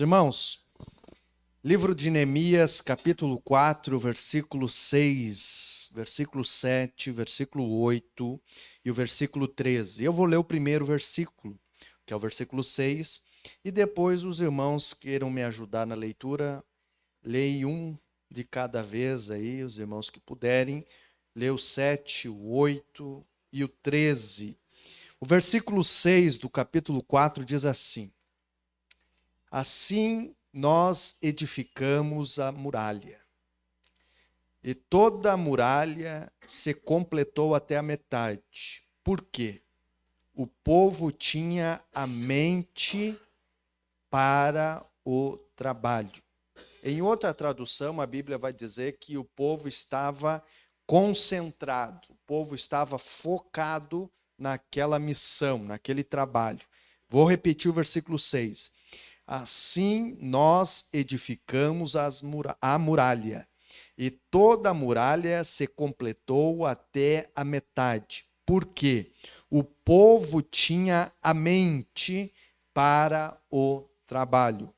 Irmãos, livro de Neemias, capítulo 4, versículo 6, versículo 7, versículo 8 e o versículo 13. Eu vou ler o primeiro versículo, que é o versículo 6, e depois os irmãos queiram me ajudar na leitura, leem um de cada vez aí, os irmãos que puderem, lê o 7, o 8 e o 13. O versículo 6 do capítulo 4 diz assim: Assim nós edificamos a muralha, e toda a muralha se completou até a metade. Por quê? O povo tinha a mente para o trabalho. Em outra tradução, a Bíblia vai dizer que o povo estava concentrado, o povo estava focado naquela missão, naquele trabalho. Vou repetir o versículo 6. Assim nós edificamos a muralha, e toda a muralha se completou até a metade. Por quê? O povo tinha a mente para o trabalho.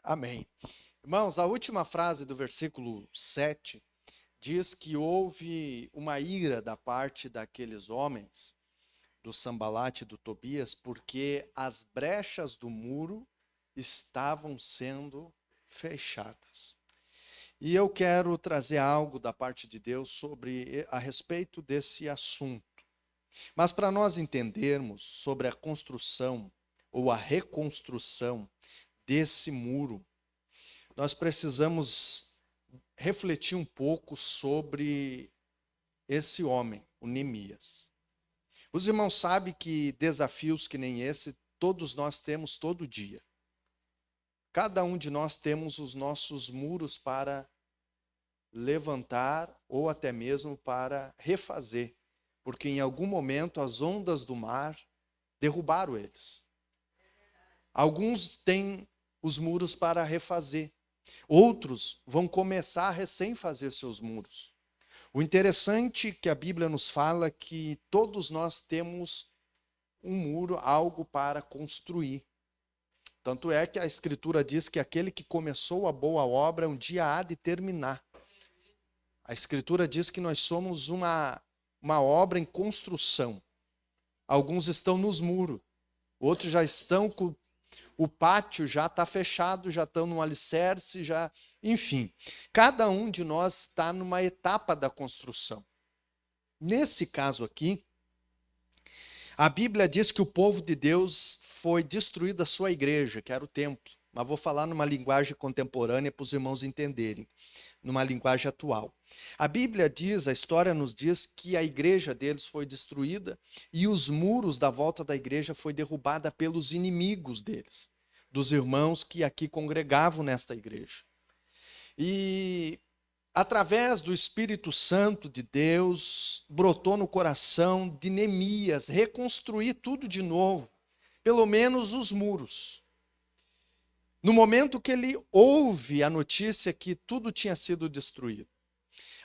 Amém. Irmãos, a última frase do versículo 7 diz que houve uma ira da parte daqueles homens, do Sambalate e do Tobias, porque as brechas do muro estavam sendo fechadas. E eu quero trazer algo da parte de Deus a respeito desse assunto. Mas para nós entendermos sobre a construção ou a reconstrução desse muro, nós precisamos refletir um pouco sobre esse homem, o Neemias. Os irmãos sabem que desafios que nem esse, todos nós temos todo dia. Cada um de nós temos os nossos muros para levantar ou até mesmo para refazer, porque em algum momento as ondas do mar derrubaram eles. Alguns têm os muros para refazer, outros vão começar a recém fazer seus muros. O interessante que a Bíblia nos fala é que todos nós temos um muro, algo para construir. Tanto é que a Escritura diz que aquele que começou a boa obra um dia há de terminar. A Escritura diz que nós somos uma obra em construção. Alguns estão nos muros, outros já estão com o pátio, já está fechado, já estão no alicerce, já, enfim. Cada um de nós está numa etapa da construção. Nesse caso aqui, a Bíblia diz que o povo de Deus foi destruído a sua igreja, que era o templo. Mas vou falar numa linguagem contemporânea para os irmãos entenderem, numa linguagem atual. A Bíblia diz, a história nos diz que a igreja deles foi destruída e os muros da volta da igreja foi derrubada pelos inimigos deles, dos irmãos que aqui congregavam nesta igreja. E através do Espírito Santo de Deus, brotou no coração de Neemias reconstruir tudo de novo, pelo menos os muros. No momento que ele ouve a notícia que tudo tinha sido destruído.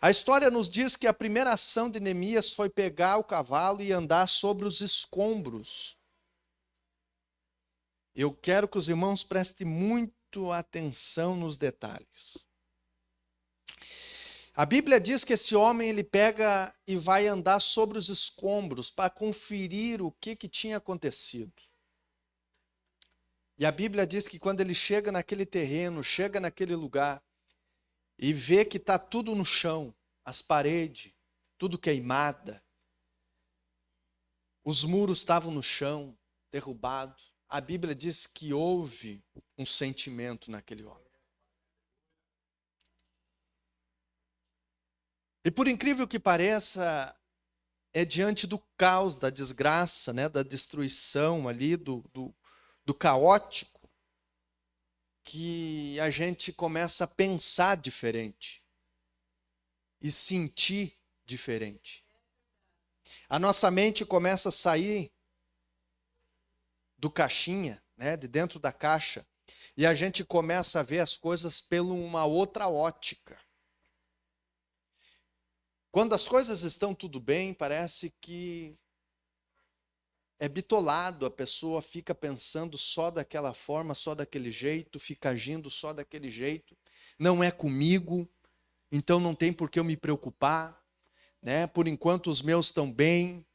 A história nos diz que a primeira ação de Neemias foi pegar o cavalo e andar sobre os escombros. Eu quero que os irmãos prestem muito atenção nos detalhes. A Bíblia diz que esse homem ele pega e vai andar sobre os escombros para conferir o que tinha acontecido. E a Bíblia diz que quando ele chega naquele terreno, chega naquele lugar e vê que está tudo no chão, as paredes, tudo queimada, os muros estavam no chão, derrubados. A Bíblia diz que houve um sentimento naquele homem. E por incrível que pareça, é diante do caos, da desgraça, né, da destruição ali, do caótico, que a gente começa a pensar diferente e sentir diferente. A nossa mente começa a sair do caixinha, né, de dentro da caixa, e a gente começa a ver as coisas por uma outra ótica. Quando as coisas estão tudo bem, parece que é bitolado, a pessoa fica pensando só daquela forma, só daquele jeito, fica agindo só daquele jeito. Não é comigo, então não tem por que eu me preocupar, né? Por enquanto os meus estão bem.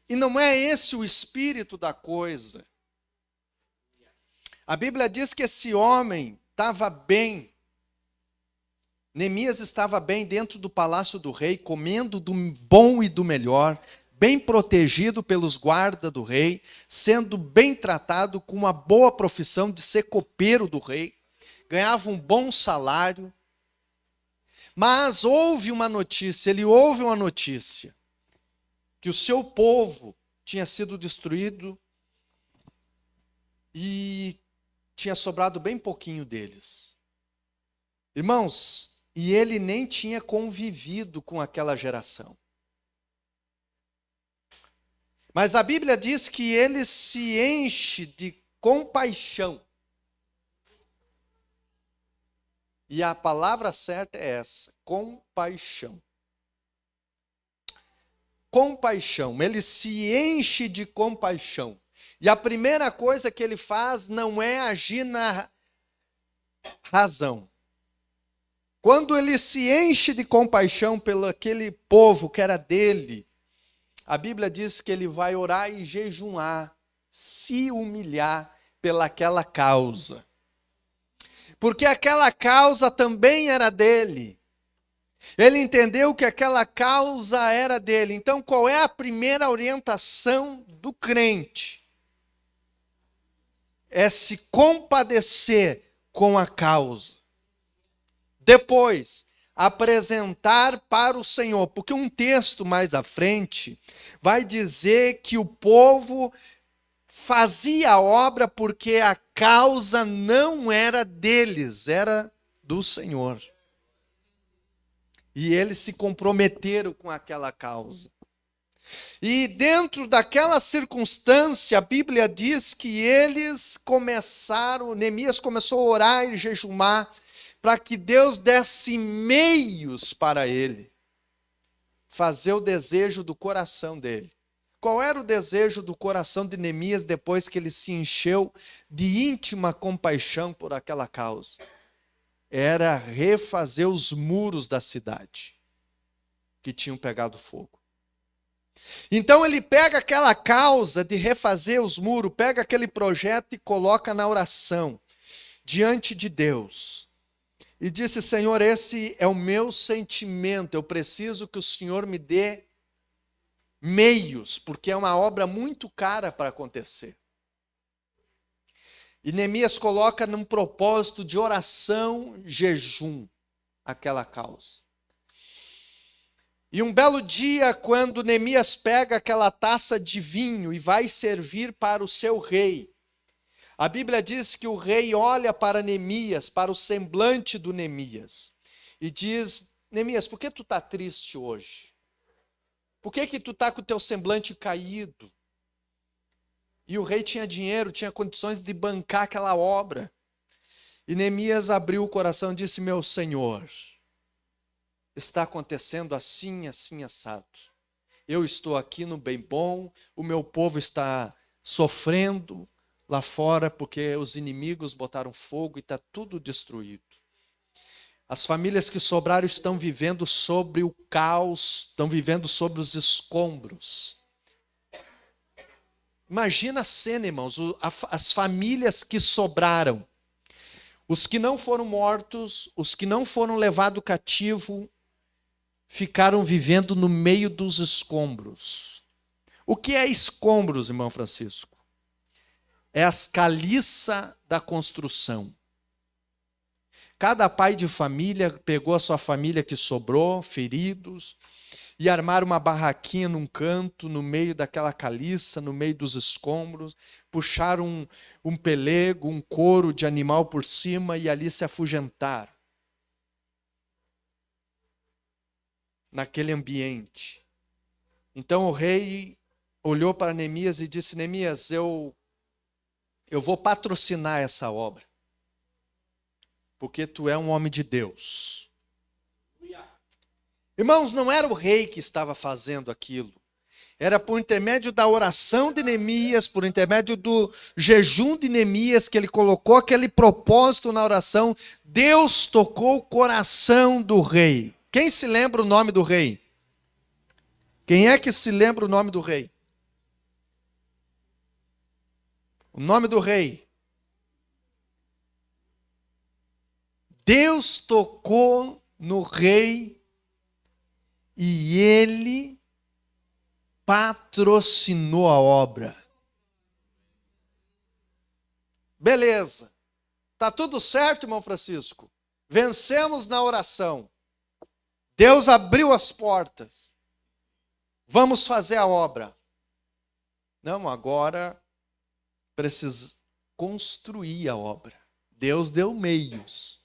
E não é esse o espírito da coisa. A Bíblia diz que esse homem estava bem. Neemias estava bem dentro do palácio do rei, comendo do bom e do melhor, bem protegido pelos guardas do rei, sendo bem tratado com uma boa profissão de ser copeiro do rei, ganhava um bom salário. Mas ele ouve uma notícia, que o seu povo tinha sido destruído e tinha sobrado bem pouquinho deles. Irmãos, e ele nem tinha convivido com aquela geração. Mas a Bíblia diz que ele se enche de compaixão. E a palavra certa é essa, compaixão. Compaixão, ele se enche de compaixão. E a primeira coisa que ele faz não é agir na razão. Quando ele se enche de compaixão pelo aquele povo que era dele, a Bíblia diz que ele vai orar e jejuar, se humilhar pelaquela causa. Porque aquela causa também era dele. Ele entendeu que aquela causa era dele. Então, qual é a primeira orientação do crente? É se compadecer com a causa. Depois, apresentar para o Senhor. Porque um texto mais à frente vai dizer que o povo fazia a obra porque a causa não era deles, era do Senhor. E eles se comprometeram com aquela causa. E dentro daquela circunstância, a Bíblia diz que Neemias começou a orar e jejumar para que Deus desse meios para ele fazer o desejo do coração dele. Qual era o desejo do coração de Neemias depois que ele se encheu de íntima compaixão por aquela causa? Era refazer os muros da cidade que tinham pegado fogo. Então ele pega aquela causa de refazer os muros, pega aquele projeto e coloca na oração diante de Deus. E disse: Senhor, esse é o meu sentimento, eu preciso que o Senhor me dê meios, porque é uma obra muito cara para acontecer. E Neemias coloca num propósito de oração, jejum, aquela causa. E um belo dia, quando Neemias pega aquela taça de vinho e vai servir para o seu rei, a Bíblia diz que o rei olha para Neemias, para o semblante do Neemias, e diz: Neemias, por que tu está triste hoje? Por que tu está com o teu semblante caído? E o rei tinha dinheiro, tinha condições de bancar aquela obra. E Neemias abriu o coração e disse: meu senhor, está acontecendo assim, assim, assado. Eu estou aqui no bem bom, o meu povo está sofrendo lá fora porque os inimigos botaram fogo e está tudo destruído. As famílias que sobraram estão vivendo sobre o caos, estão vivendo sobre os escombros. Imagina a cena, irmãos, as famílias que sobraram, os que não foram mortos, os que não foram levados cativo, ficaram vivendo no meio dos escombros. O que é escombros, irmão Francisco? É as caliças da construção. Cada pai de família pegou a sua família que sobrou, feridos, e armaram uma barraquinha num canto, no meio daquela caliça, no meio dos escombros, puxaram um pelego, um couro de animal por cima e ali se afugentaram. Naquele ambiente. Então o rei olhou para Neemias e disse: Neemias, eu vou patrocinar essa obra, porque tu é um homem de Deus. Irmãos, não era o rei que estava fazendo aquilo. Era por intermédio da oração de Neemias, por intermédio do jejum de Neemias, que ele colocou aquele propósito na oração. Deus tocou o coração do rei. Quem se lembra o nome do rei? Quem é que se lembra o nome do rei? O nome do rei. Deus tocou no rei e ele patrocinou a obra. Beleza. Tá tudo certo, irmão Francisco? Vencemos na oração. Deus abriu as portas. Vamos fazer a obra. Não, agora precisa construir a obra. Deus deu meios.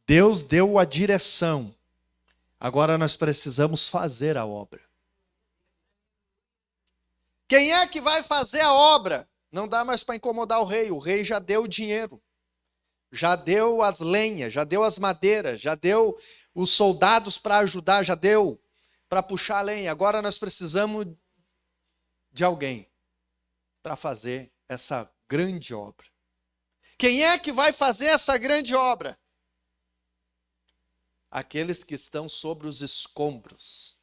Deus deu a direção. Agora nós precisamos fazer a obra. Quem é que vai fazer a obra? Não dá mais para incomodar o rei. O rei já deu o dinheiro. Já deu as lenhas, já deu as madeiras, já deu os soldados para ajudar, já deu para puxar a lenha. Agora nós precisamos de alguém para fazer essa grande obra. Quem é que vai fazer essa grande obra? Aqueles que estão sobre os escombros.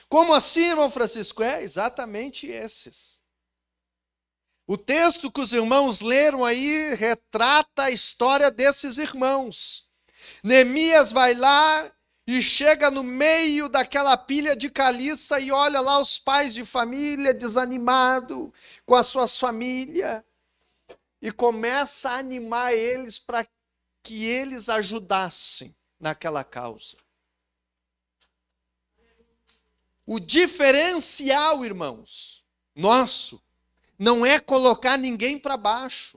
Como assim, irmão Francisco? É exatamente esses. O texto que os irmãos leram aí retrata a história desses irmãos. Neemias vai lá e chega no meio daquela pilha de caliça e olha lá os pais de família desanimados com as suas famílias e começa a animar eles para que eles ajudassem naquela causa. O diferencial, irmãos, nosso, não é colocar ninguém para baixo.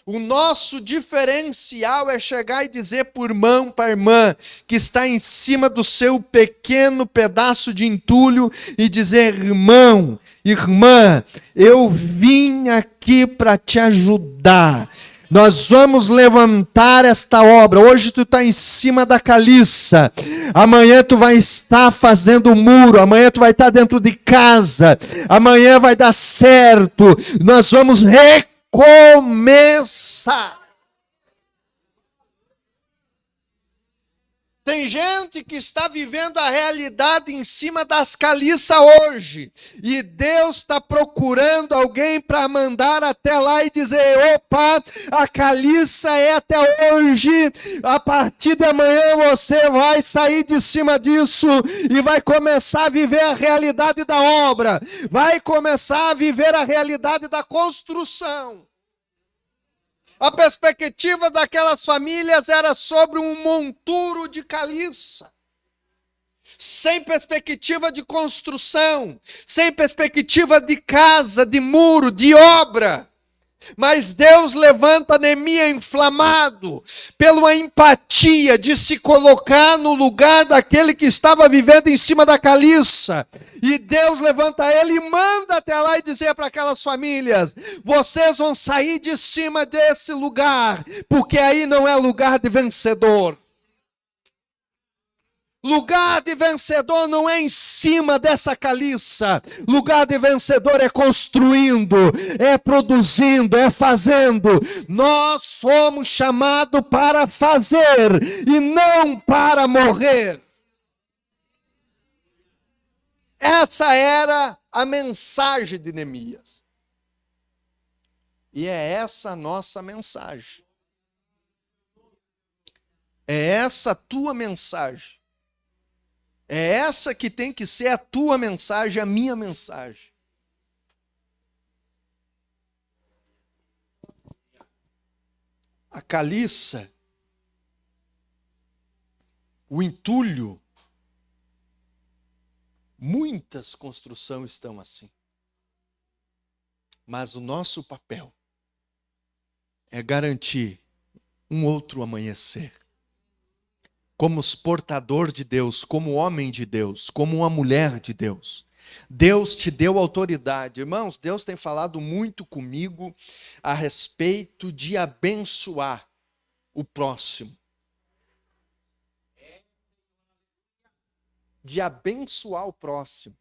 O nosso diferencial é chegar e dizer para o irmão, para a irmã, que está em cima do seu pequeno pedaço de entulho, e dizer: irmão, irmã, eu vim aqui para te ajudar. Nós vamos levantar esta obra. Hoje tu está em cima da caliça. Amanhã tu vai estar fazendo o muro. Amanhã tu vai estar dentro de casa. Amanhã vai dar certo. Nós vamos recomeçar. Tem gente que está vivendo a realidade em cima das caliças hoje. E Deus está procurando alguém para mandar até lá e dizer: opa, a caliça é até hoje. A partir de amanhã você vai sair de cima disso e vai começar a viver a realidade da obra. Vai começar a viver a realidade da construção. A perspectiva daquelas famílias era sobre um monturo de caliça, sem perspectiva de construção, sem perspectiva de casa, de muro, de obra. Mas Deus levanta Neemias inflamado pela empatia de se colocar no lugar daquele que estava vivendo em cima da caliça. E Deus levanta ele e manda até lá e dizer para aquelas famílias: vocês vão sair de cima desse lugar, porque aí não é lugar de vencedor. Lugar de vencedor não é em cima dessa caliça. Lugar de vencedor é construindo, é produzindo, é fazendo. Nós somos chamados para fazer e não para morrer. Essa era a mensagem de Neemias. E é essa a nossa mensagem. É essa a tua mensagem. É essa que tem que ser a tua mensagem, a minha mensagem. A caliça, o entulho, muitas construções estão assim. Mas o nosso papel é garantir um outro amanhecer. Como portador de Deus, como homem de Deus, como uma mulher de Deus. Deus te deu autoridade. Irmãos, Deus tem falado muito comigo a respeito de abençoar o próximo. de abençoar o próximo.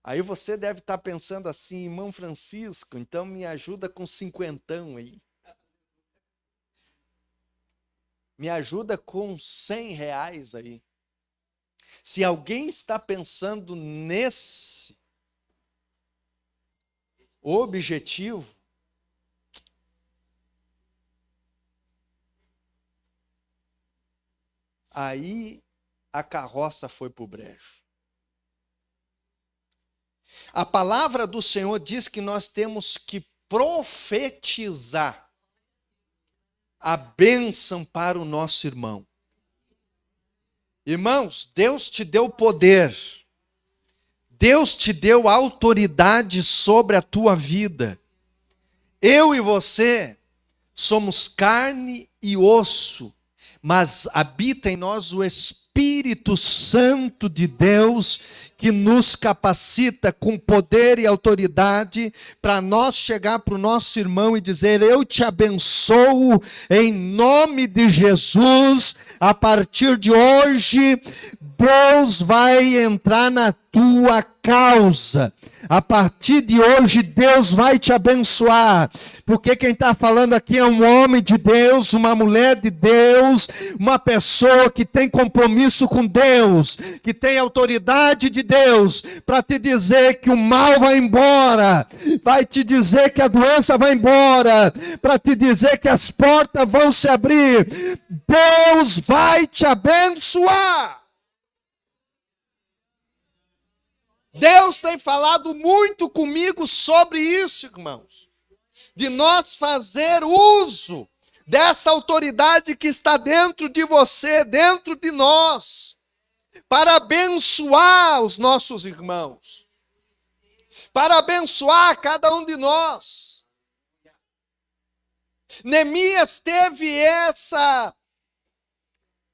Aí você deve estar pensando assim, irmão Francisco, então me ajuda com 50 aí. Me ajuda com R$ 100 aí. Se alguém está pensando nesse objetivo, aí a carroça foi para o brejo. A palavra do Senhor diz que nós temos que profetizar a bênção para o nosso irmão. Irmãos, Deus te deu poder. Deus te deu autoridade sobre a tua vida. Eu e você somos carne e osso, mas habita em nós o Espírito Santo de Deus, que nos capacita com poder e autoridade para nós chegar para o nosso irmão e dizer: eu te abençoo em nome de Jesus. A partir de hoje, Deus vai entrar na tua causa. A partir de hoje, Deus vai te abençoar. Porque quem está falando aqui é um homem de Deus, uma mulher de Deus, uma pessoa que tem compromisso com Deus, que tem autoridade de Deus, para te dizer que o mal vai embora, vai te dizer que a doença vai embora, para te dizer que as portas vão se abrir. Deus vai te abençoar. Deus tem falado muito comigo sobre isso, irmãos. De nós fazer uso dessa autoridade que está dentro de você, dentro de nós, para abençoar os nossos irmãos, para abençoar cada um de nós. Neemias teve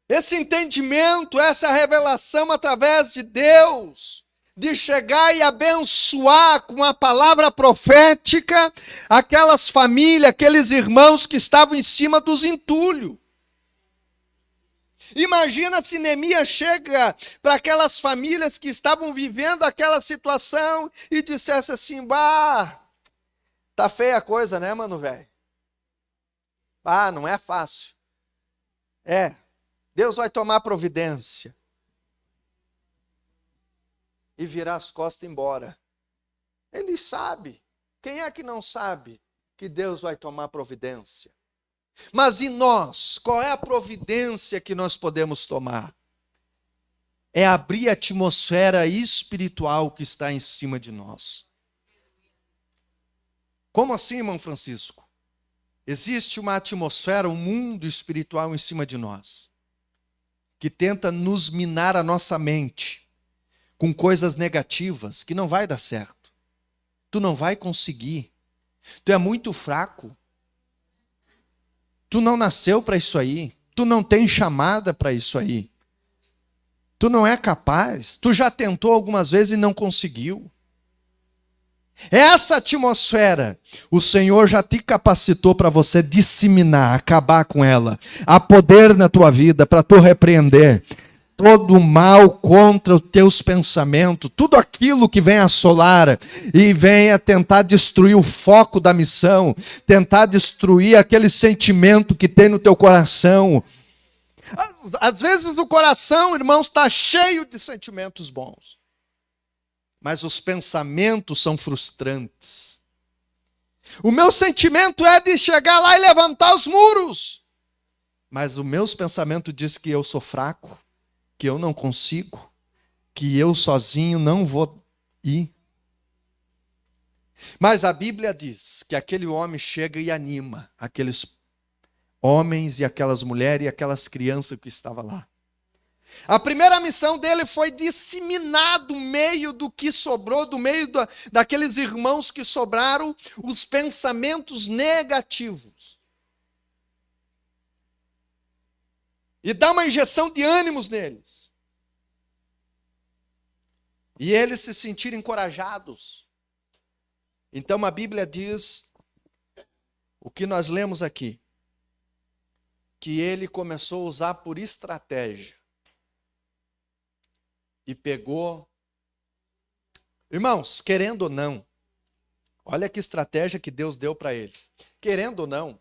esse entendimento, essa revelação através de Deus, de chegar e abençoar com a palavra profética aquelas famílias, aqueles irmãos que estavam em cima dos entulhos. Imagina se Neemias chega para aquelas famílias que estavam vivendo aquela situação e dissesse assim: bah, tá feia a coisa, né, mano, velho? Ah, não é fácil. Deus vai tomar providência. E virar as costas e ir embora. Ele sabe. Quem é que não sabe que Deus vai tomar providência? Mas e nós? Qual é a providência que nós podemos tomar? É abrir a atmosfera espiritual que está em cima de nós. Como assim, irmão Francisco? Existe uma atmosfera, um mundo espiritual em cima de nós, que tenta nos minar a nossa mente com coisas negativas, que não vai dar certo. Tu não vai conseguir. Tu é muito fraco. Tu não nasceu para isso aí. Tu não tem chamada para isso aí. Tu não é capaz. Tu já tentou algumas vezes e não conseguiu. Essa atmosfera, o Senhor já te capacitou para você disseminar, acabar com ela. Há poder na tua vida para tu repreender todo o mal contra os teus pensamentos, tudo aquilo que vem assolar e vem a tentar destruir o foco da missão, tentar destruir aquele sentimento que tem no teu coração. Às vezes o coração, irmãos, está cheio de sentimentos bons, mas os pensamentos são frustrantes. O meu sentimento é de chegar lá e levantar os muros, mas o meu pensamento diz que eu sou fraco, que eu não consigo, que eu sozinho não vou ir. Mas a Bíblia diz que aquele homem chega e anima aqueles homens e aquelas mulheres e aquelas crianças que estavam lá. A primeira missão dele foi disseminar do meio do que sobrou, do meio daqueles irmãos que sobraram, os pensamentos negativos. E dar uma injeção de ânimos neles. E eles se sentirem encorajados. Então a Bíblia diz, o que nós lemos aqui, que ele começou a usar por estratégia e pegou. Irmãos, querendo ou não, olha que estratégia que Deus deu para ele. Querendo ou não,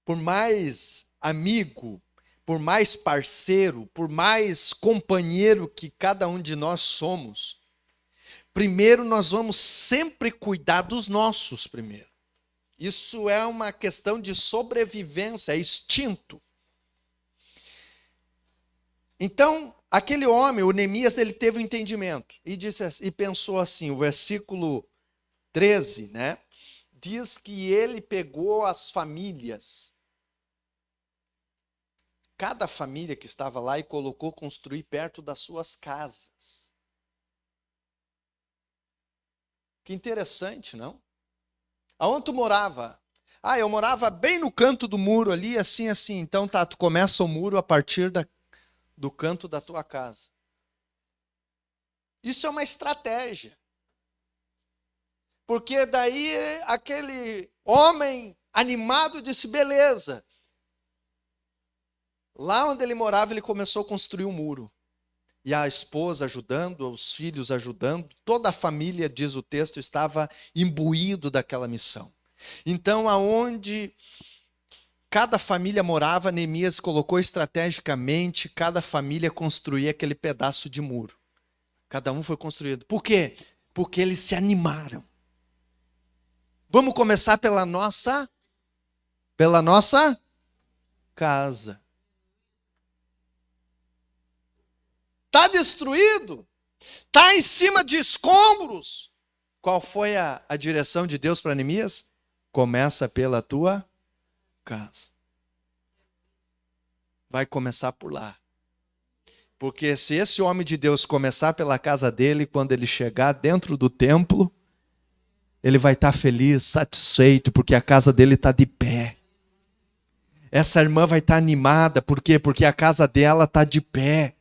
por mais amigo, por mais parceiro, por mais companheiro que cada um de nós somos, primeiro nós vamos sempre cuidar dos nossos primeiro. Isso é uma questão de sobrevivência, é instinto. Então, aquele homem, o Neemias, ele teve um entendimento e disse e pensou assim, o versículo 13, né? Diz que ele pegou as famílias, cada família que estava lá, e colocou construir perto das suas casas. Que interessante, não? Aonde tu morava? Ah, eu morava bem no canto do muro ali, assim, assim. Então tá, tu começa o muro a partir do canto da tua casa. Isso é uma estratégia. Porque daí aquele homem animado disse, beleza. Lá onde ele morava, ele começou a construir um muro. E a esposa ajudando, os filhos ajudando, toda a família, diz o texto, estava imbuído daquela missão. Então, aonde cada família morava, Neemias colocou estrategicamente, cada família construía aquele pedaço de muro. Cada um foi construído. Por quê? Porque eles se animaram. Vamos começar pela nossa casa. Está destruído? Está em cima de escombros? Qual foi a direção de Deus para Neemias? Começa pela tua casa. Vai começar por lá. Porque se esse homem de Deus começar pela casa dele, quando ele chegar dentro do templo, ele vai estar feliz, satisfeito, porque a casa dele está de pé. Essa irmã vai estar animada, por quê? Porque a casa dela está de pé.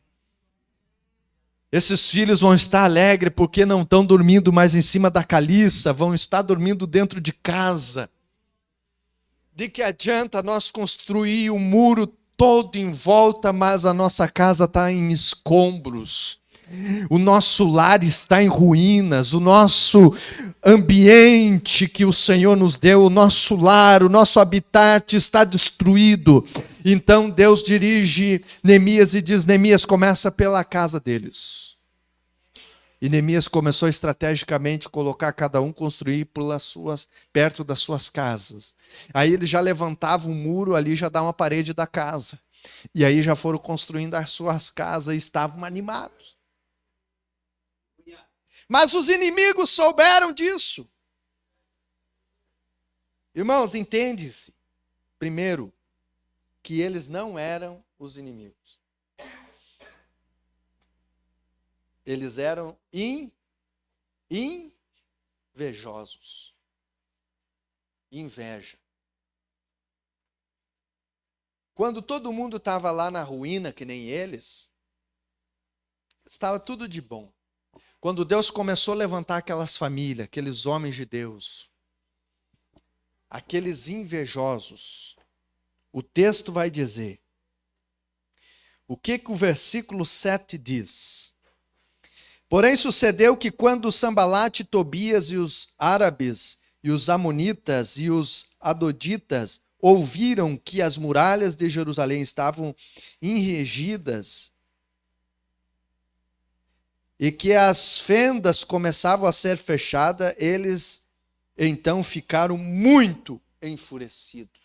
Esses filhos vão estar alegres porque não estão dormindo mais em cima da caliça, vão estar dormindo dentro de casa. De que adianta nós construir um muro todo em volta, mas a nossa casa está em escombros. O nosso lar está em ruínas, o nosso ambiente que o Senhor nos deu, o nosso lar, o nosso habitat está destruído. Então Deus dirige Neemias e diz, Neemias, começa pela casa deles. E Neemias começou estrategicamente a colocar cada um construir perto das suas casas. Aí ele já levantava um muro ali, já dá uma parede da casa. E aí já foram construindo as suas casas e estavam animados. Mas os inimigos souberam disso. Irmãos, entende-se, primeiro, que eles não eram os inimigos. Eles eram invejosos. Inveja. Quando todo mundo estava lá na ruína, que nem eles, estava tudo de bom. Quando Deus começou a levantar aquelas famílias, aqueles homens de Deus, aqueles invejosos, o texto vai dizer, o que o versículo 7 diz? Porém sucedeu que quando Sambalate, Tobias e os árabes, e os amonitas e os adoditas ouviram que as muralhas de Jerusalém estavam enregidas e que as fendas começavam a ser fechadas, eles então ficaram muito enfurecidos.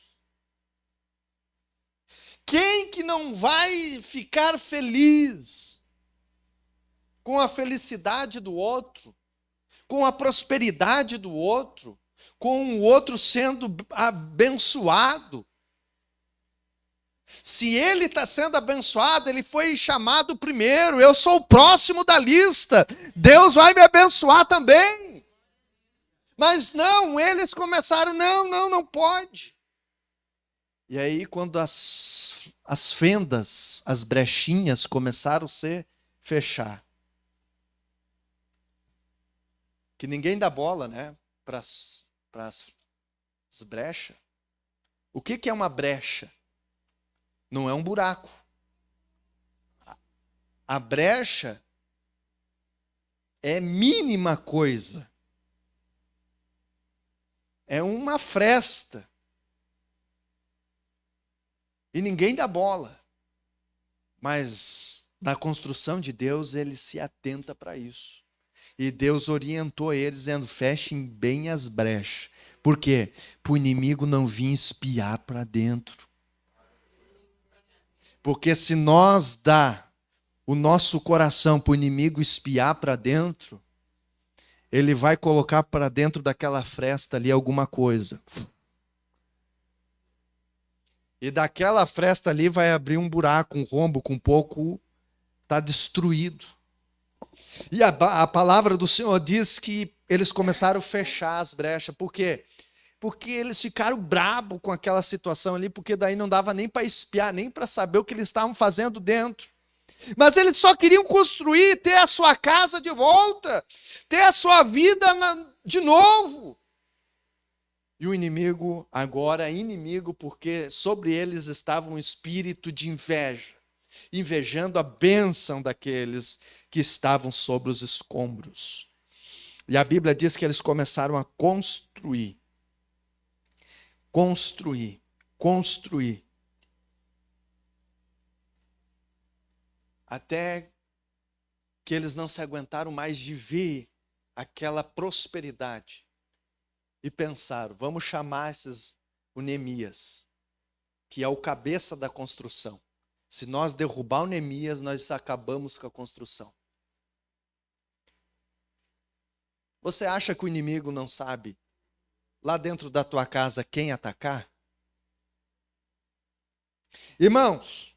Quem que não vai ficar feliz com a felicidade do outro, com a prosperidade do outro, com o outro sendo abençoado? Se ele está sendo abençoado, ele foi chamado primeiro, eu sou o próximo da lista, Deus vai me abençoar também. Mas não, eles começaram, não pode. E aí quando as fendas, as brechinhas começaram a se fechar, que ninguém dá bola, né, para as brechas. O que é uma brecha? Não é um buraco. A brecha é mínima coisa. É uma fresta. E ninguém dá bola. Mas na construção de Deus, ele se atenta para isso. E Deus orientou eles, dizendo, fechem bem as brechas. Por quê? Para o inimigo não vir espiar para dentro. Porque se nós dá o nosso coração para o inimigo espiar para dentro, ele vai colocar para dentro daquela fresta ali alguma coisa. E daquela fresta ali vai abrir um buraco, um rombo, com um pouco está destruído. E a palavra do Senhor diz que eles começaram a fechar as brechas. Por quê? Porque eles ficaram bravos com aquela situação ali, porque daí não dava nem para espiar, nem para saber o que eles estavam fazendo dentro. Mas eles só queriam construir, ter a sua casa de volta, ter a sua vida de novo. E o inimigo, agora inimigo, porque sobre eles estava um espírito de inveja, invejando a bênção daqueles que estavam sobre os escombros. E a Bíblia diz que eles começaram a construir. Até que eles não se aguentaram mais de ver aquela prosperidade. E pensaram, vamos chamar o Neemias, que é o cabeça da construção. Se nós derrubar o Neemias, nós acabamos com a construção. Você acha que o inimigo não sabe lá dentro da tua casa quem atacar? Irmãos,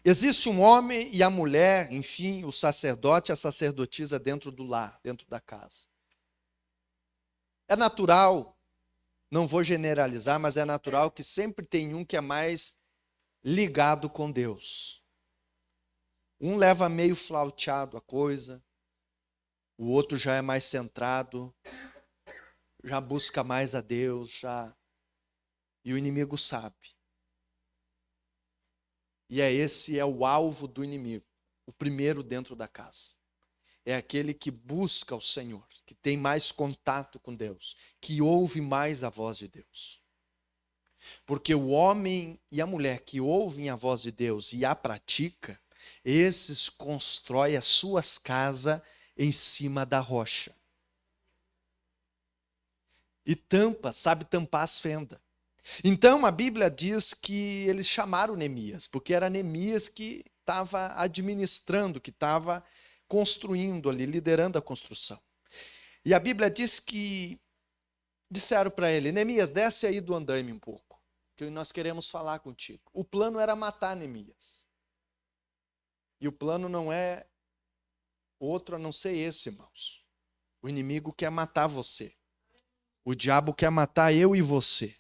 existe um homem e a mulher, enfim, o sacerdote e a sacerdotisa dentro do lar, dentro da casa. É natural, não vou generalizar, mas é natural que sempre tem um que é mais ligado com Deus. Um leva meio flauteado a coisa, o outro já é mais centrado, já busca mais a Deus, e o inimigo sabe. E esse é o alvo do inimigo, o primeiro dentro da casa. É aquele que busca o Senhor, que tem mais contato com Deus, que ouve mais a voz de Deus. Porque o homem e a mulher que ouvem a voz de Deus e a pratica, esses constroem as suas casas em cima da rocha. E sabe tampar as fendas. Então a Bíblia diz que eles chamaram Neemias, porque era Neemias que estava administrando, que estava construindo ali, liderando a construção. E a Bíblia diz que disseram para ele, Neemias, desce aí do andaime um pouco, que nós queremos falar contigo. O plano era matar Neemias. E o plano não é outro a não ser esse, irmãos. O inimigo quer matar você. O diabo quer matar eu e você.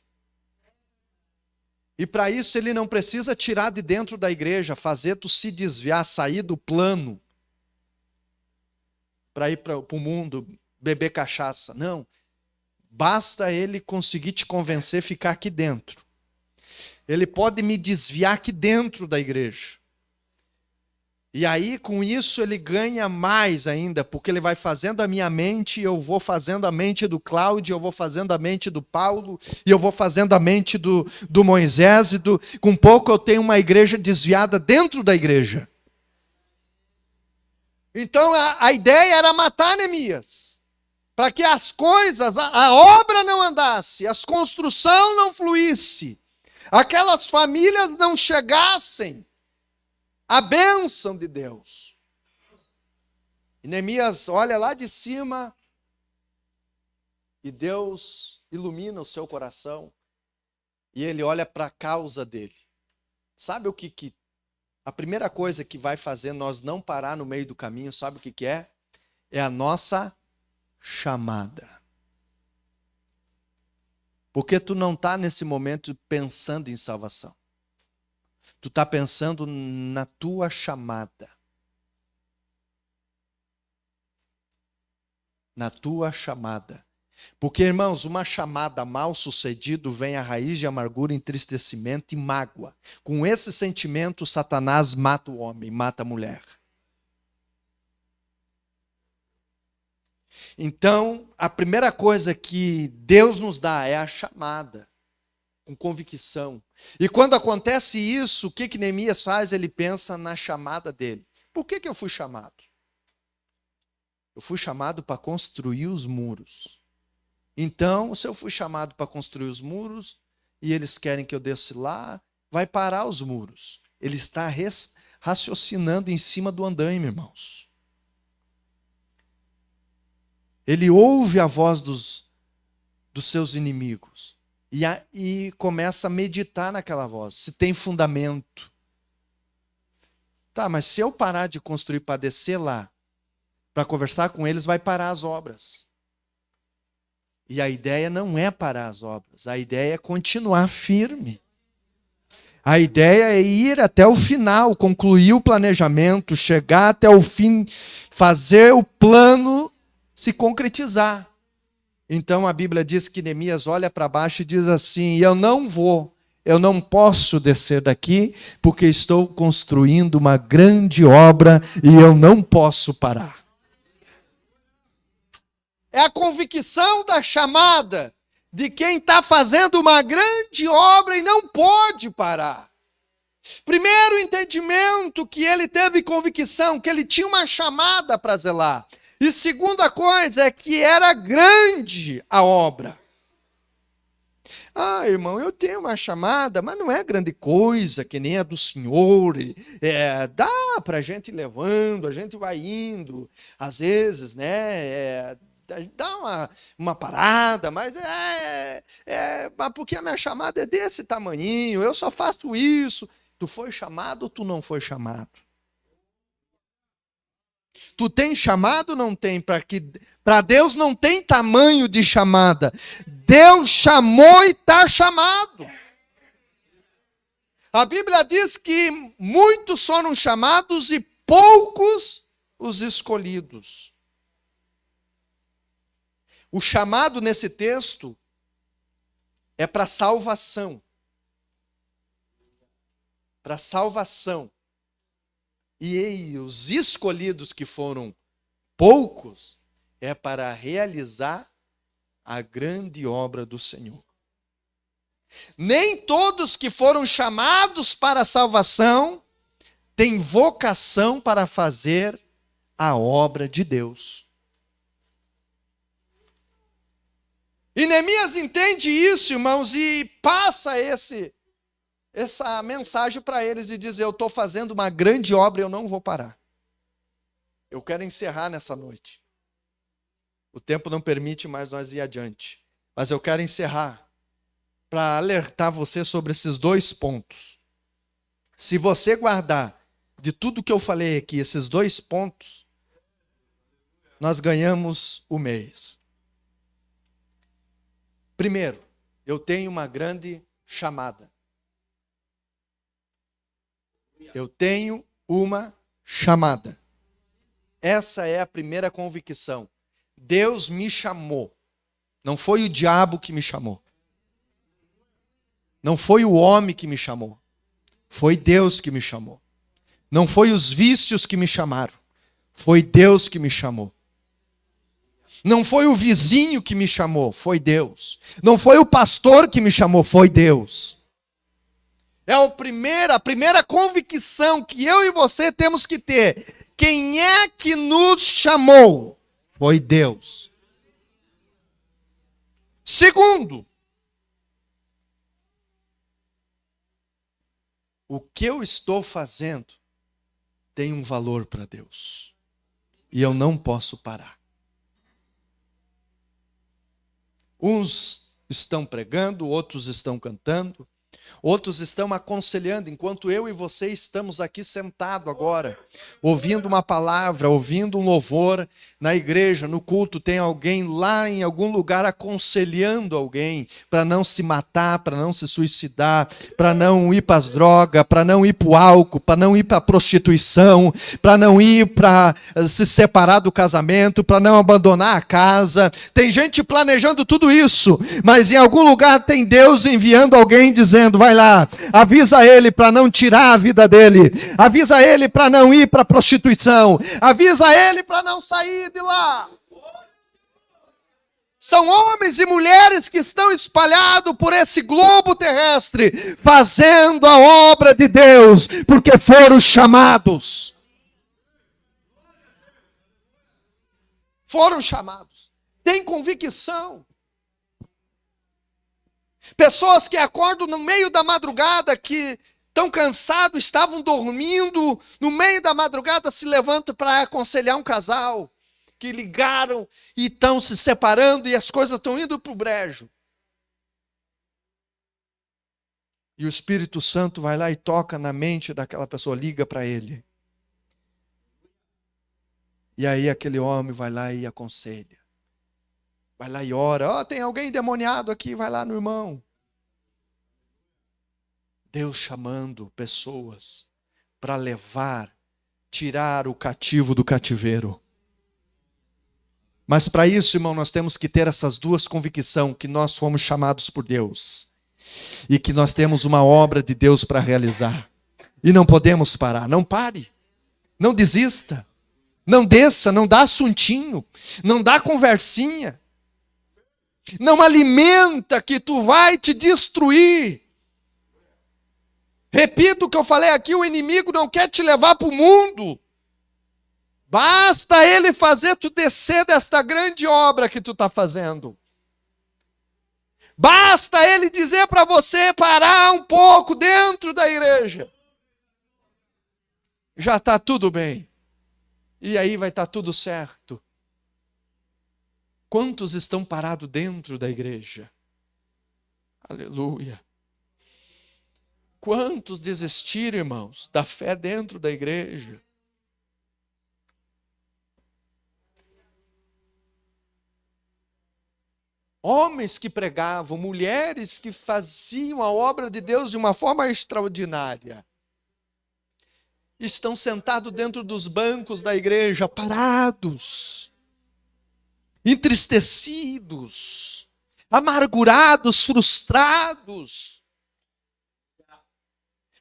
E para isso ele não precisa tirar de dentro da igreja, fazer tu se desviar, sair do plano para ir para o mundo beber cachaça. Não. Basta ele conseguir te convencer a ficar aqui dentro. Ele pode me desviar aqui dentro da igreja. E aí, com isso, ele ganha mais ainda, porque ele vai fazendo a minha mente, eu vou fazendo a mente do Cláudio, eu vou fazendo a mente do Paulo, e eu vou fazendo a mente do Moisés, com pouco eu tenho uma igreja desviada dentro da igreja. Então, a ideia era matar Neemias, para que as coisas, a obra não andasse, as construções não fluísse, aquelas famílias não chegassem a bênção de Deus. E Neemias olha lá de cima e Deus ilumina o seu coração e ele olha para a causa dele. Sabe o que a primeira coisa que vai fazer nós não parar no meio do caminho, sabe o que é? É a nossa chamada. Porque tu não está nesse momento pensando em salvação. Tu está pensando na tua chamada. Na tua chamada. Porque, irmãos, uma chamada mal sucedido vem à raiz de amargura, entristecimento e mágoa. Com esse sentimento, Satanás mata o homem, mata a mulher. Então, a primeira coisa que Deus nos dá é a chamada, com convicção. E quando acontece isso, o que Neemias faz? Ele pensa na chamada dele. Por que eu fui chamado? Eu fui chamado para construir os muros. Então, se eu fui chamado para construir os muros, e eles querem que eu desça lá, vai parar os muros. Ele está raciocinando em cima do andaime, irmãos. Ele ouve a voz dos seus inimigos e começa a meditar naquela voz, se tem fundamento. Tá, mas se eu parar de construir para descer lá, para conversar com eles, vai parar as obras. E a ideia não é parar as obras, a ideia é continuar firme. A ideia é ir até o final, concluir o planejamento, chegar até o fim, fazer o plano se concretizar. Então a Bíblia diz que Neemias olha para baixo e diz assim: eu não posso descer daqui, porque estou construindo uma grande obra e eu não posso parar. É a convicção da chamada de quem está fazendo uma grande obra e não pode parar. Primeiro entendimento, que ele teve convicção, que ele tinha uma chamada para zelar. E segunda coisa é que era grande a obra. Ah, irmão, eu tenho uma chamada, mas não é grande coisa, que nem a do Senhor. Dá para a gente ir levando, a gente vai indo. Às vezes, né? Dá uma parada, mas porque a minha chamada é desse tamanhinho, eu só faço isso. Tu foi chamado ou tu não foi chamado? Tu tem chamado ou não tem? Para Deus não tem tamanho de chamada. Deus chamou e está chamado. A Bíblia diz que muitos foram chamados e poucos os escolhidos. O chamado nesse texto é para salvação. Para salvação. E os escolhidos, que foram poucos, é para realizar a grande obra do Senhor. Nem todos que foram chamados para a salvação têm vocação para fazer a obra de Deus. E Neemias entende isso, irmãos, e passa essa mensagem para eles e diz: eu estou fazendo uma grande obra e eu não vou parar. Eu quero encerrar nessa noite. O tempo não permite mais nós ir adiante. Mas eu quero encerrar para alertar você sobre esses 2 pontos. Se você guardar de tudo que eu falei aqui, esses 2 pontos, nós ganhamos o mês. Primeiro, eu tenho uma grande chamada. Eu tenho uma chamada. Essa é a primeira convicção. Deus me chamou. Não foi o diabo que me chamou. Não foi o homem que me chamou. Foi Deus que me chamou. Não foi os vícios que me chamaram. Foi Deus que me chamou. Não foi o vizinho que me chamou, foi Deus. Não foi o pastor que me chamou, foi Deus. É a primeira convicção que eu e você temos que ter. Quem é que nos chamou? Foi Deus. Segundo, o que eu estou fazendo tem um valor para Deus. E eu não posso parar. Uns estão pregando, outros estão cantando, Outros estão aconselhando, enquanto eu e você estamos aqui sentados agora, ouvindo uma palavra, ouvindo um louvor na igreja, no culto, tem alguém lá em algum lugar aconselhando alguém para não se matar, para não se suicidar, para não ir para as drogas, para não ir para o álcool, para não ir para a prostituição, para não ir para se separar do casamento, para não abandonar a casa. Tem gente planejando tudo isso, mas em algum lugar tem Deus enviando alguém dizendo: vai lá, avisa ele para não tirar a vida dele, avisa ele para não ir para a prostituição, avisa ele para não sair de lá. São homens e mulheres que estão espalhados por esse globo terrestre, fazendo a obra de Deus, porque foram chamados. Foram chamados. Tem convicção. Pessoas que acordam no meio da madrugada, que estão cansados, estavam dormindo, no meio da madrugada se levantam para aconselhar um casal, que ligaram e estão se separando e as coisas estão indo para o brejo. E o Espírito Santo vai lá e toca na mente daquela pessoa, liga para ele. E aí aquele homem vai lá e aconselha. Vai lá e ora. Tem alguém endemoniado aqui, vai lá no irmão. Deus chamando pessoas para levar, tirar o cativo do cativeiro. Mas para isso, irmão, nós temos que ter essas duas convicções, que nós fomos chamados por Deus e que nós temos uma obra de Deus para realizar. E não podemos parar. Não pare. Não desista. Não desça, não dá assuntinho, não dá conversinha. Não alimenta que tu vai te destruir. Repito o que eu falei aqui, o inimigo não quer te levar para o mundo. Basta ele fazer tu descer desta grande obra que tu está fazendo. Basta ele dizer para você parar um pouco dentro da igreja. Já está tudo bem. E aí vai estar tudo certo. Quantos estão parados dentro da igreja? Aleluia. Quantos desistiram, irmãos, da fé dentro da igreja? Homens que pregavam, mulheres que faziam a obra de Deus de uma forma extraordinária. Estão sentados dentro dos bancos da igreja, parados, entristecidos, amargurados, frustrados.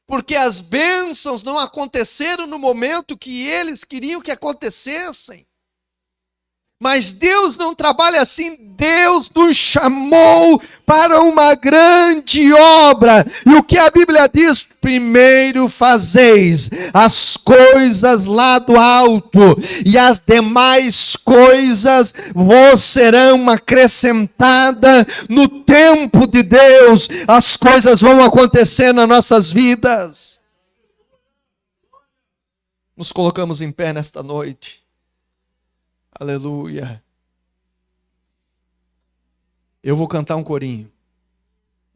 Porque as bênçãos não aconteceram no momento que eles queriam que acontecessem. Mas Deus não trabalha assim. Deus nos chamou para uma grande obra. E o que a Bíblia diz? Primeiro fazeis as coisas lá do alto, e as demais coisas vos serão acrescentadas no tempo de Deus. As coisas vão acontecer nas nossas vidas. Nos colocamos em pé nesta noite. Aleluia. Eu vou cantar um corinho.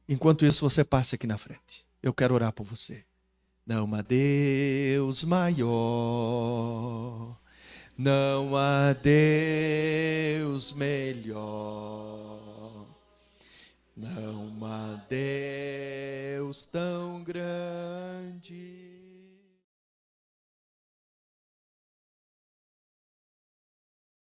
Enquanto isso, você passe aqui na frente. Eu quero orar por você. Não há Deus maior, não há Deus melhor, não há Deus tão grande